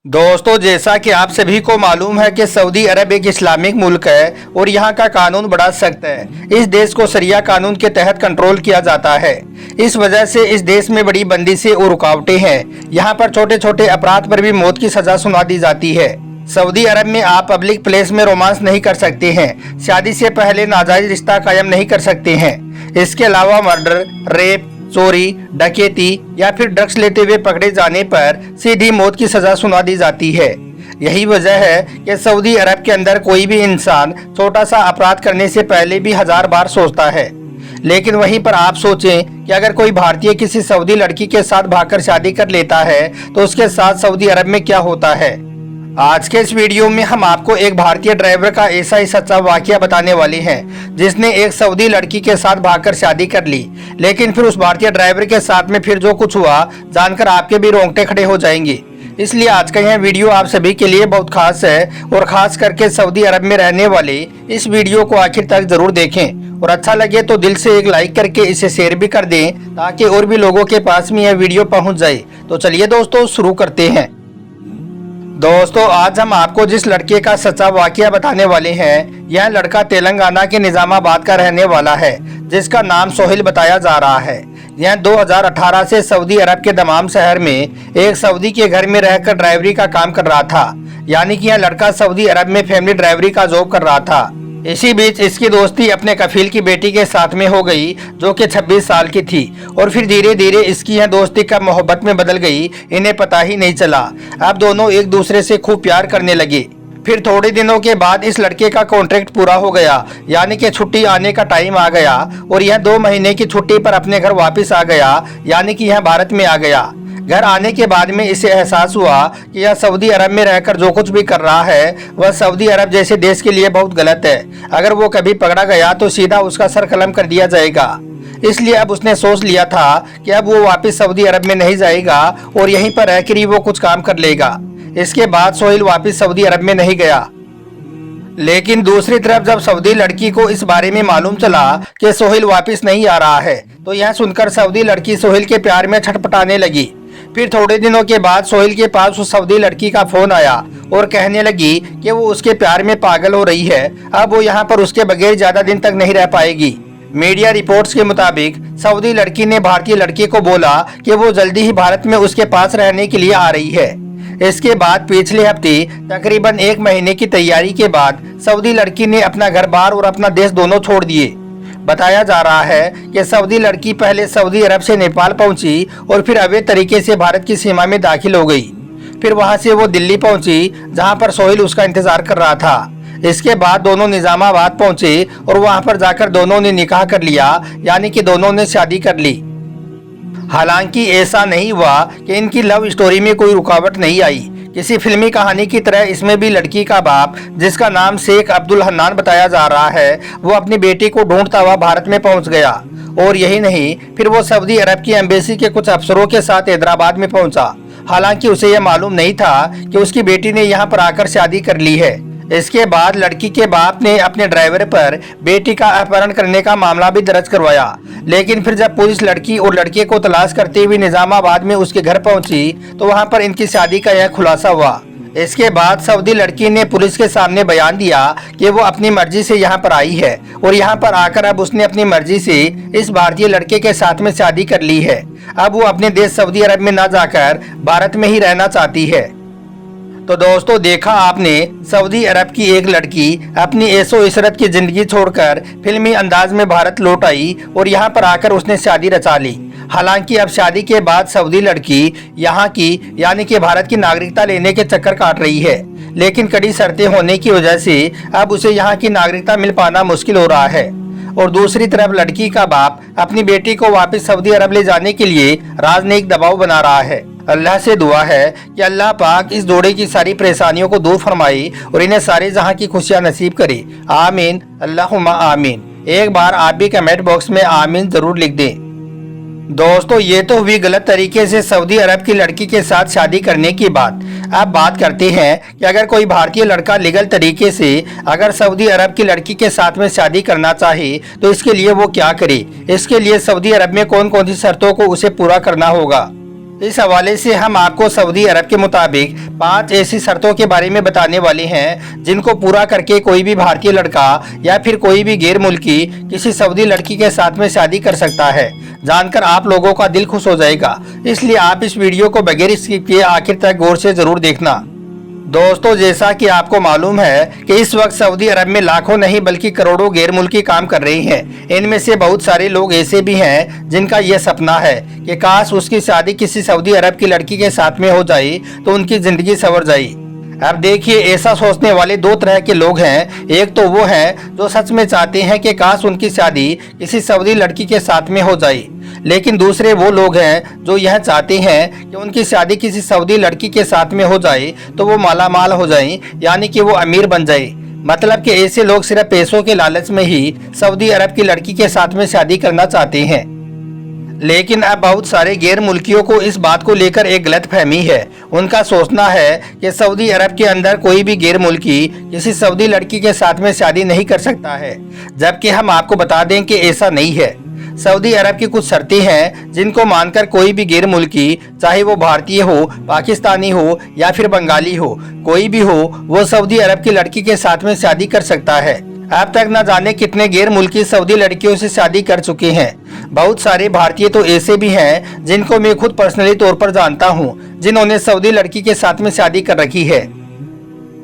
दोस्तों, जैसा कि आप सभी को मालूम है कि सऊदी अरब एक इस्लामिक मुल्क है और यहाँ का कानून बड़ा सख्त है। इस देश को शरिया कानून के तहत कंट्रोल किया जाता है। इस वजह से इस देश में बड़ी बंदिशें और रुकावटें हैं। यहाँ पर छोटे छोटे अपराध पर भी मौत की सजा सुना दी जाती है। सऊदी अरब में आप पब्लिक प्लेस में रोमांस नहीं कर सकते हैं। शादी से पहले नाजायज रिश्ता कायम नहीं कर सकते हैं। इसके अलावा मर्डर, रेप, चोरी, डकैती या फिर ड्रग्स लेते हुए पकड़े जाने पर सीधी मौत की सजा सुना दी जाती है। यही वजह है कि सऊदी अरब के अंदर कोई भी इंसान छोटा सा अपराध करने से पहले भी 1000 बार सोचता है। लेकिन वहीं पर आप सोचें कि अगर कोई भारतीय किसी सऊदी लड़की के साथ भागकर शादी कर लेता है तो उसके साथ सऊदी अरब में क्या होता है। आज के इस वीडियो में हम आपको एक भारतीय ड्राइवर का ऐसा ही सच्चा वाकया बताने वाले हैं जिसने एक सऊदी लड़की के साथ भागकर शादी कर ली। लेकिन फिर उस भारतीय ड्राइवर के साथ में फिर जो कुछ हुआ जानकर आपके भी रोंगटे खड़े हो जाएंगे। इसलिए आज का यह वीडियो आप सभी के लिए बहुत खास है और खास करके सऊदी अरब में रहने वाले इस वीडियो को आखिर तक जरूर देखें और अच्छा लगे तो दिल से एक लाइक करके इसे शेयर भी कर दें ताकि और भी लोगों के पास में यह वीडियो पहुंच जाए। तो चलिए दोस्तों, शुरू करते हैं। दोस्तों, आज हम आपको जिस लड़के का सच्चा वाकया बताने वाले हैं, यह लड़का तेलंगाना के निजामाबाद का रहने वाला है जिसका नाम सोहेल बताया जा रहा है। यह 2018 से सऊदी अरब के दमाम शहर में एक सऊदी के घर में रहकर ड्राइवरी का काम कर रहा था। यानी कि यह लड़का सऊदी अरब में फैमिली ड्राइवरी का जॉब कर रहा था। इसी बीच इसकी दोस्ती अपने कफील की बेटी के साथ में हो गई जो कि 26 साल की थी और फिर धीरे धीरे इसकी यह दोस्ती कब मोहब्बत में बदल गई इन्हें पता ही नहीं चला। अब दोनों एक दूसरे से खूब प्यार करने लगे। फिर थोड़े दिनों के बाद इस लड़के का कॉन्ट्रैक्ट पूरा हो गया, यानी कि छुट्टी आने का टाइम आ गया और यह 2 महीने की छुट्टी पर अपने घर वापस आ गया, यानी कि यह भारत में आ गया। घर आने के बाद में इसे एहसास हुआ कि यह सऊदी अरब में रहकर जो कुछ भी कर रहा है वह सऊदी अरब जैसे देश के लिए बहुत गलत है। अगर वो कभी पकड़ा गया तो सीधा उसका सर कलम कर दिया जाएगा। इसलिए अब उसने सोच लिया था कि अब वो वापस सऊदी अरब में नहीं जाएगा और यहीं पर रहकर ही वो कुछ काम कर लेगा। इसके बाद सोहेल वापस सऊदी अरब में नहीं गया। लेकिन दूसरी तरफ जब सऊदी लड़की को इस बारे में मालूम चला कि सोहेल वापस नहीं आ रहा है तो यह सुनकर सऊदी लड़की सोहेल के प्यार में छटपटाने लगी। फिर थोड़े दिनों के बाद सोहेल के पास उस सऊदी लड़की का फोन आया और कहने लगी कि वो उसके प्यार में पागल हो रही है। अब वो यहाँ पर उसके बगैर ज्यादा दिन तक नहीं रह पाएगी। मीडिया रिपोर्ट्स के मुताबिक सऊदी लड़की ने भारतीय लड़के को बोला कि वो जल्दी ही भारत में उसके पास रहने के लिए आ रही है। इसके बाद पिछले हफ्ते तकरीबन 1 महीने की तैयारी के बाद सऊदी लड़की ने अपना घर बार और अपना देश दोनों छोड़ दिए। बताया जा रहा है कि सऊदी लड़की पहले सऊदी अरब से नेपाल पहुंची और फिर अवैध तरीके से भारत की सीमा में दाखिल हो गई। फिर वहां से वो दिल्ली पहुंची जहां पर सोहेल उसका इंतजार कर रहा था। इसके बाद दोनों निजामाबाद पहुंचे और वहां पर जाकर दोनों ने निकाह कर लिया, यानी कि दोनों ने शादी कर ली। हालांकि ऐसा नहीं हुआ कि इनकी लव स्टोरी में कोई रुकावट नहीं आई। किसी फिल्मी कहानी की तरह इसमें भी लड़की का बाप, जिसका नाम शेख अब्दुल हन्नान बताया जा रहा है, वो अपनी बेटी को ढूंढता हुआ भारत में पहुंच गया। और यही नहीं, फिर वो सऊदी अरब की एम्बेसी के कुछ अफसरों के साथ हैदराबाद में पहुंचा। हालांकि उसे यह मालूम नहीं था कि उसकी बेटी ने यहाँ पर आकर शादी कर ली है। इसके बाद लड़की के बाप ने अपने ड्राइवर पर बेटी का अपहरण करने का मामला भी दर्ज करवाया। लेकिन फिर जब पुलिस लड़की और लड़के को तलाश करते हुए निजामाबाद में उसके घर पहुंची तो वहां पर इनकी शादी का यह खुलासा हुआ। इसके बाद सऊदी लड़की ने पुलिस के सामने बयान दिया कि वो अपनी मर्जी से यहाँ पर आई है और यहाँ पर आकर अब उसने अपनी मर्जी से इस भारतीय लड़के के साथ में शादी कर ली है। अब वो अपने देश सऊदी अरब में न जाकर भारत में ही रहना चाहती है। तो दोस्तों, देखा आपने, सऊदी अरब की एक लड़की अपनी ऐशो इशरत की जिंदगी छोड़कर फिल्मी अंदाज में भारत लौट आई और यहाँ पर आकर उसने शादी रचा ली। हालांकि अब शादी के बाद सऊदी लड़की यहाँ की यानी कि भारत की नागरिकता लेने के चक्कर काट रही है। लेकिन कड़ी शर्तें होने की वजह से अब उसे यहाँ की नागरिकता मिल पाना मुश्किल हो रहा है। और दूसरी तरफ लड़की का बाप अपनी बेटी को वापस सऊदी अरब ले जाने के लिए राजनयिक दबाव बना रहा है। अल्लाह से दुआ है कि अल्लाह पाक इस जोड़े की सारी परेशानियों को दूर फरमाए और इन्हें सारे जहां की खुशियां नसीब करे। आमीन, अल्लाहुम्मा आमीन। एक बार आप भी कमेंट बॉक्स में आमीन जरूर लिख दें। दोस्तों, ये तो हुई गलत तरीके से सऊदी अरब की लड़की के साथ शादी करने की बात। अब बात करते हैं कि अगर कोई भारतीय लड़का लीगल तरीके से अगर सऊदी अरब की लड़की के साथ में शादी करना चाहे तो इसके लिए वो क्या करे। इसके लिए सऊदी अरब में कौन कौन सी शर्तों को उसे पूरा करना होगा। इस हवाले से हम आपको सऊदी अरब के मुताबिक 5 ऐसी शर्तों के बारे में बताने वाले हैं जिनको पूरा करके कोई भी भारतीय लड़का या फिर कोई भी गैर मुल्की किसी सऊदी लड़की के साथ में शादी कर सकता है। जानकर आप लोगों का दिल खुश हो जाएगा, इसलिए आप इस वीडियो को बगैर स्किप किए आखिर तक गौर से जरूर देखना। दोस्तों, जैसा कि आपको मालूम है कि इस वक्त सऊदी अरब में लाखों नहीं बल्कि करोड़ों गैर मुल्की काम कर रही हैं। इनमें से बहुत सारे लोग ऐसे भी हैं जिनका यह सपना है कि काश उसकी शादी किसी सऊदी अरब की लड़की के साथ में हो जाए तो उनकी जिंदगी संवर जाए। अब देखिए, ऐसा सोचने वाले दो तरह के लोग हैं। एक तो वो हैं जो सच में चाहते हैं कि काश उनकी शादी किसी सऊदी लड़की के साथ में हो जाए, लेकिन दूसरे वो लोग हैं जो यह चाहते हैं कि उनकी शादी किसी सऊदी लड़की के साथ में हो जाए तो वो माला माल हो जाए, यानी कि वो अमीर बन जाए। मतलब कि ऐसे लोग सिर्फ पैसों के लालच में ही सऊदी अरब की लड़की के साथ में शादी करना चाहते हैं। लेकिन अब बहुत सारे गैर मुल्कियों को इस बात को लेकर एक गलत फहमी है। उनका सोचना है कि सऊदी अरब के अंदर कोई भी गैर मुल्की किसी सऊदी लड़की के साथ में शादी नहीं कर सकता है, जबकि हम आपको बता दें कि ऐसा नहीं है। सऊदी अरब की कुछ शर्तें हैं जिनको मानकर कोई भी गैर मुल्की, चाहे वो भारतीय हो, पाकिस्तानी हो या फिर बंगाली हो, कोई भी हो, वो सऊदी अरब की लड़की के साथ में शादी कर सकता है। अब तक न जाने कितने गैर मुल्की सऊदी लड़कियों से शादी कर चुके हैं। बहुत सारे भारतीय तो ऐसे भी हैं जिनको मैं खुद पर्सनली तौर पर जानता हूं, जिन्होंने सऊदी लड़की के साथ में शादी कर रखी है।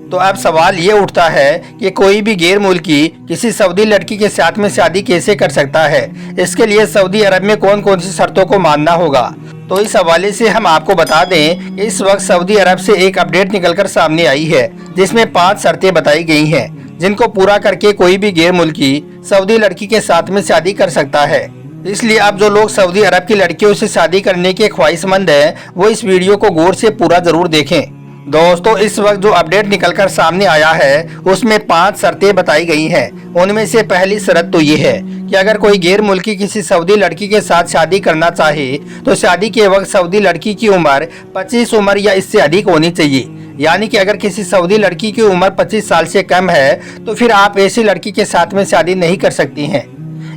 तो अब सवाल ये उठता है कि कोई भी गैर मुल्की किसी सऊदी लड़की के साथ में शादी कैसे कर सकता है। इसके लिए सऊदी अरब में कौन कौन सी शर्तों को मानना होगा। तो इस हवाले से हम आपको बता दें कि इस वक्त सऊदी अरब से एक अपडेट निकलकर सामने आई है, जिसमें 5 शर्तें बताई गई हैं जिनको पूरा करके कोई भी गैर मुल्की सऊदी लड़की के साथ में शादी कर सकता है। इसलिए अब जो लोग सऊदी अरब की लड़कियों से शादी करने के ख्वाहिशमंद हैं, वो इस वीडियो को गौर से पूरा जरूर देखें। दोस्तों, इस वक्त जो अपडेट निकलकर सामने आया है उसमें 5 शर्तें बताई गई हैं। उनमें से पहली शर्त तो ये है कि अगर कोई गैर मुल्की किसी सऊदी लड़की के साथ शादी करना चाहे तो शादी के वक्त सऊदी लड़की की उम्र 25 उम्र या इससे अधिक होनी चाहिए। यानी कि अगर किसी सऊदी लड़की की उम्र 25 साल से कम है तो फिर आप ऐसी लड़की के साथ में शादी नहीं कर सकती हैं।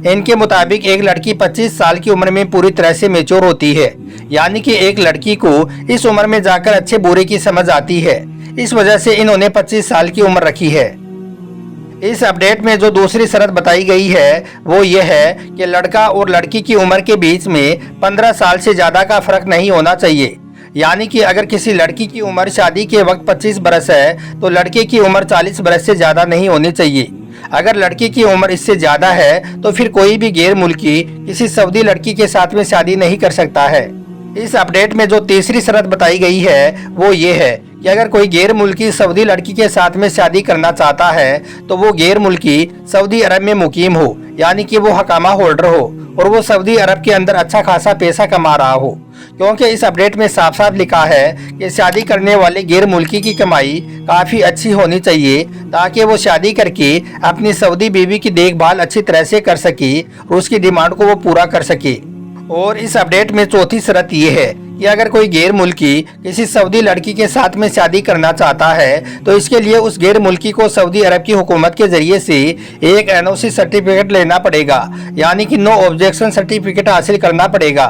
इनके मुताबिक एक लड़की 25 साल की उम्र में पूरी तरह से मैच्योर होती है, यानी कि एक लड़की को इस उम्र में जाकर अच्छे बुरे की समझ आती है। इस वजह से इन्होंने 25 साल की उम्र रखी है। इस अपडेट में जो दूसरी शर्त बताई गई है वो ये है कि लड़का और लड़की की उम्र के बीच में 15 साल से ज्यादा का फर्क नहीं होना चाहिए। यानी कि अगर किसी लड़की की उम्र शादी के वक्त 25 बरस है तो लड़के की उम्र 40 बरस से ज्यादा नहीं होनी चाहिए। अगर लड़की की उम्र इससे ज्यादा है तो फिर कोई भी गैर मुल्की किसी सऊदी लड़की के साथ में शादी नहीं कर सकता है। इस अपडेट में जो तीसरी शर्त बताई गई है वो ये है कि अगर कोई गैर मुल्की सऊदी लड़की के साथ में शादी करना चाहता है तो वो गैर मुल्की सऊदी अरब में मुकीम हो, यानी कि वो हकामा होल्डर हो और वो सऊदी अरब के अंदर अच्छा खासा पैसा कमा रहा हो। क्योंकि इस अपडेट में साफ साफ लिखा है कि शादी करने वाले गैर मुल्की की कमाई काफ़ी अच्छी होनी चाहिए ताकि वो शादी करके अपनी सऊदी बीवी की देखभाल अच्छी तरह से कर सके और उसकी डिमांड को वो पूरा कर सके। और इस अपडेट में चौथी शर्त ये है कि अगर कोई गैर मुल्की किसी सऊदी लड़की के साथ में शादी करना चाहता है तो इसके लिए उस गैर मुल्की को सऊदी अरब की हुकूमत के जरिए से एक NOC सर्टिफिकेट लेना पड़ेगा, यानी कि नो ऑब्जेक्शन सर्टिफिकेट हासिल करना पड़ेगा।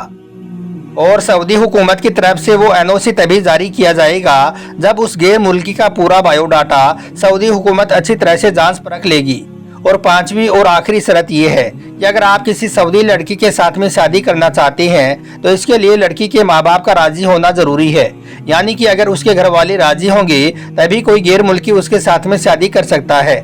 और सऊदी हुकूमत की तरफ से वो NOC तभी जारी किया जाएगा जब उस गैर मुल्की का पूरा बायोडाटा सऊदी हुकूमत अच्छी तरह से जांच परख लेगी। और 5वीं और आखिरी शर्त ये है कि अगर आप किसी सऊदी लड़की के साथ में शादी करना चाहते हैं तो इसके लिए लड़की के माँ बाप का राजी होना जरूरी है। यानी कि अगर उसके घर वाले राजी होंगे तभी कोई गैर मुल्की उसके साथ में शादी कर सकता है।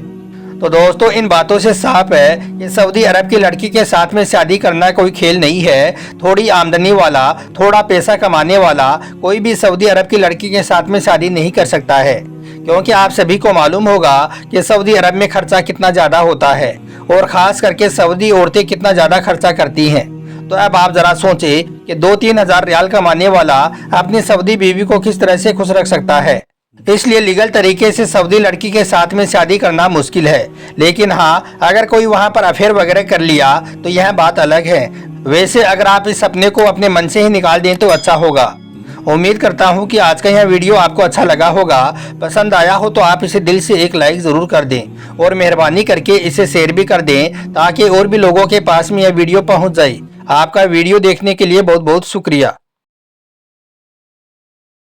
तो दोस्तों, इन बातों से साफ है कि सऊदी अरब की लड़की के साथ में शादी करना कोई खेल नहीं है। थोड़ी आमदनी वाला, थोड़ा पैसा कमाने वाला कोई भी सऊदी अरब की लड़की के साथ में शादी नहीं कर सकता है, क्योंकि आप सभी को मालूम होगा कि सऊदी अरब में खर्चा कितना ज़्यादा होता है और ख़ास करके सऊदी औरतें कितना ज़्यादा खर्चा करती हैं। तो अब आप ज़रा सोचें कि 2-3 हज़ार रियाल कमाने वाला अपनी सऊदी बीवी को किस तरह से खुश रख सकता है। इसलिए लीगल तरीके से सऊदी लड़की के साथ में शादी करना मुश्किल है। लेकिन हाँ, अगर कोई वहाँ पर अफेयर वगैरह कर लिया तो यह बात अलग है। वैसे अगर आप इस सपने को अपने मन से ही निकाल दें तो अच्छा होगा। उम्मीद करता हूँ कि आज का यह वीडियो आपको अच्छा लगा होगा। पसंद आया हो तो आप इसे दिल से एक लाइक ज़रूर कर दें और मेहरबानी करके इसे शेयर भी कर दें ताकि और भी लोगों के पास में यह वीडियो पहुँच जाए। आपका वीडियो देखने के लिए बहुत बहुत शुक्रिया।